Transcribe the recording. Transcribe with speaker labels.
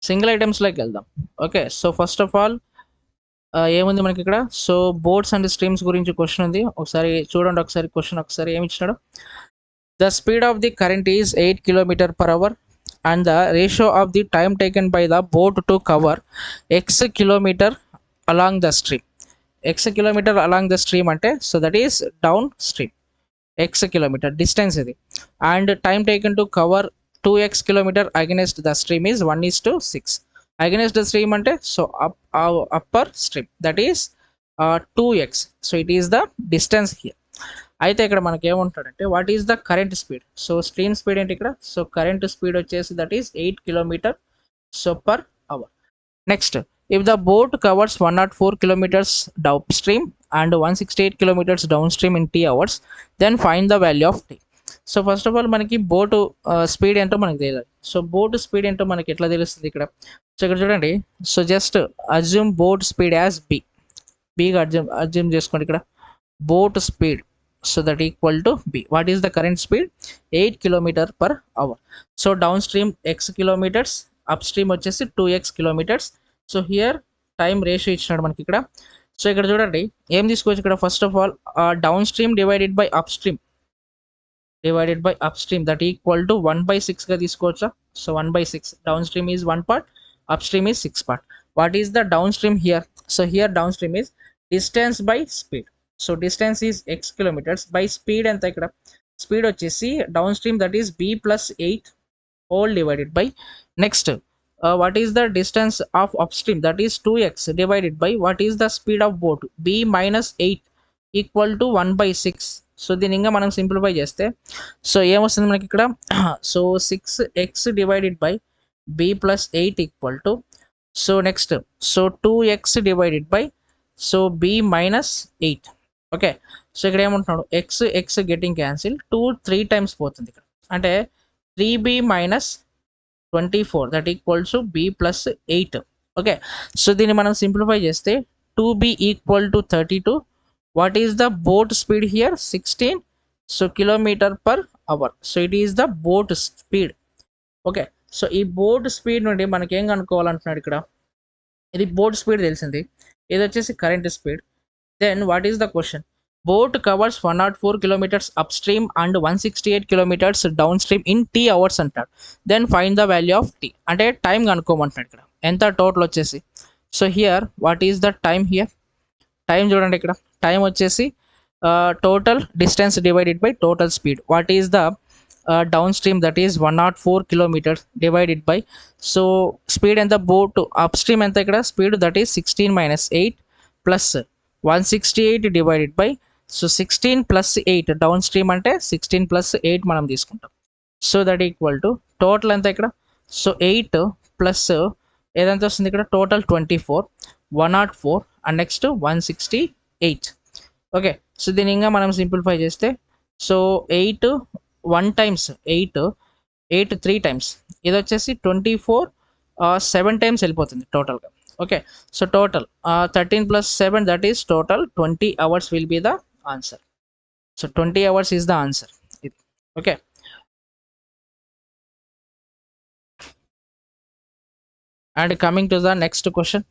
Speaker 1: Single ఐటమ్స్లోకి వెళ్దాం. Okay, so first of all ఏముంది మనకి ఇక్కడ? సో బోట్స్ అండ్ స్ట్రీమ్స్ గురించి క్వశ్చన్ ఉంది. ఒకసారి చూడండి, ఒకసారి క్వశ్చన్ ఒకసారి ఏమి ఇచ్చినాడు. The speed of the current is 8 km/h and the ratio of the time taken by the boat to cover x kilometer along the stream. X kilometer along the stream అంటే so that is down stream. X kilometer distance ఇది, and time taken to cover 2x kilometer against the stream is 1:6. Against the stream అంటే so upper stream, that is 2x. so it is the distance here. అయితే ఇక్కడ మనకి ఏముంటాడంటే what is the current speed. So stream speed ఏంటి ఇక్కడ? So current speed వచ్చేసి that is 8 km so per hour. Next, if the boat covers 104 kilometers downstream and 168 kilometers downstream in t hours, then find the value of t. So first of all మనకి boat speed ఏంటో మనకి తెలియాలి. So boat speed ఏంటో మనకి ఎట్లా తెలుస్తుంది ఇక్కడ? So ఇక్కడ చూడండి, so just assume boat speed as బీగా అజ్యూమ్ చేసుకోండి ఇక్కడ. Boat speed, so that equal to b. What is the current speed? 8 km/h. so downstream x kilometers, upstream వచ్చేసి 2x kilometers. So here time ratio ఇచ్చినాడు మనకి ఇక్కడ. So ఇక్కడ చూడండి ఏం తీసుకోవచ్చు ఇక్కడ? First of all down stream divided by upstream that equal to 1/6 గా తీసుకోవచ్చా? So 1/6. Down stream is 1 part, upstream is 6 part. What is the downstream here? So here downstream is distance by speed. So distance is x kilometers by speed ఎంత ఇక్కడ? Speed వచ్చేసి down stream that is b + 8 whole divided by next what is the distance of upstream that is 2x divided by what is the speed of boat b - 8 equal to 1/6. So దీన్ని ఇంకా మనం simplify చేస్తే so ఏమొస్తుంది మనకి ఇక్కడ? So 6x divided by b + 8 equal to so next so 2x divided by so b - 8. Okay, so ఇక్కడ ఏమంటున్నాడు? X getting cancel, 2 3 times పోతుంది ఇక్కడ, అంటే 3b - 24 that equals to b + 8. Okay, so దీన్ని మనం సింప్లిఫై చేస్తే 2b equal to 32. What is the boat speed here? 16 so km/h. So it is the boat speed. Okay, so ఈ boat speed నుండి మనకి ఏం కనుక్కోవాలంటున్నాడు ఇక్కడ? ఇది బోట్ స్పీడ్ తెలిసింది, ఇది వచ్చేసి current speed. Then what is the question? Boat covers 104 kilometers upstream and 168 kilometers downstream in t hours అంటాడు. Then find the value of t. అంటే టైం కనుక్కోమంటున్నాడు ఇక్కడ. ఎంత టోటల్ వచ్చేసి? So here what is the time here? Time చూడండి ఇక్కడ, time వచ్చేసి total distance divided by total speed. What is the down stream that is 104 kilometers divided by so speed ఎంత? Boat up stream ఎంత ఇక్కడ? Speed that is 16 - 8 plus 168 divided by so 16 + 8 down stream అంటే 16 + 8 మనం తీసుకుంటాం. So that equal to total ఎంత ఇక్కడ? So 8 plus ఏదంతా వస్తుంది ఇక్కడ? Total 24, 104 and next 168. Okay, so దీని ఇంకా మనం సింప్లిఫై చేస్తే సో 8 1 టైమ్స్ 8 3 టైమ్స్, ఇది వచ్చేసి 24 7 టైమ్స్ వెళ్ళిపోతుంది టోటల్గా. Okay, so total 13 + 7 that is total 20 hours will be the answer. So 20 hours is the answer. Okay, and coming to the next question.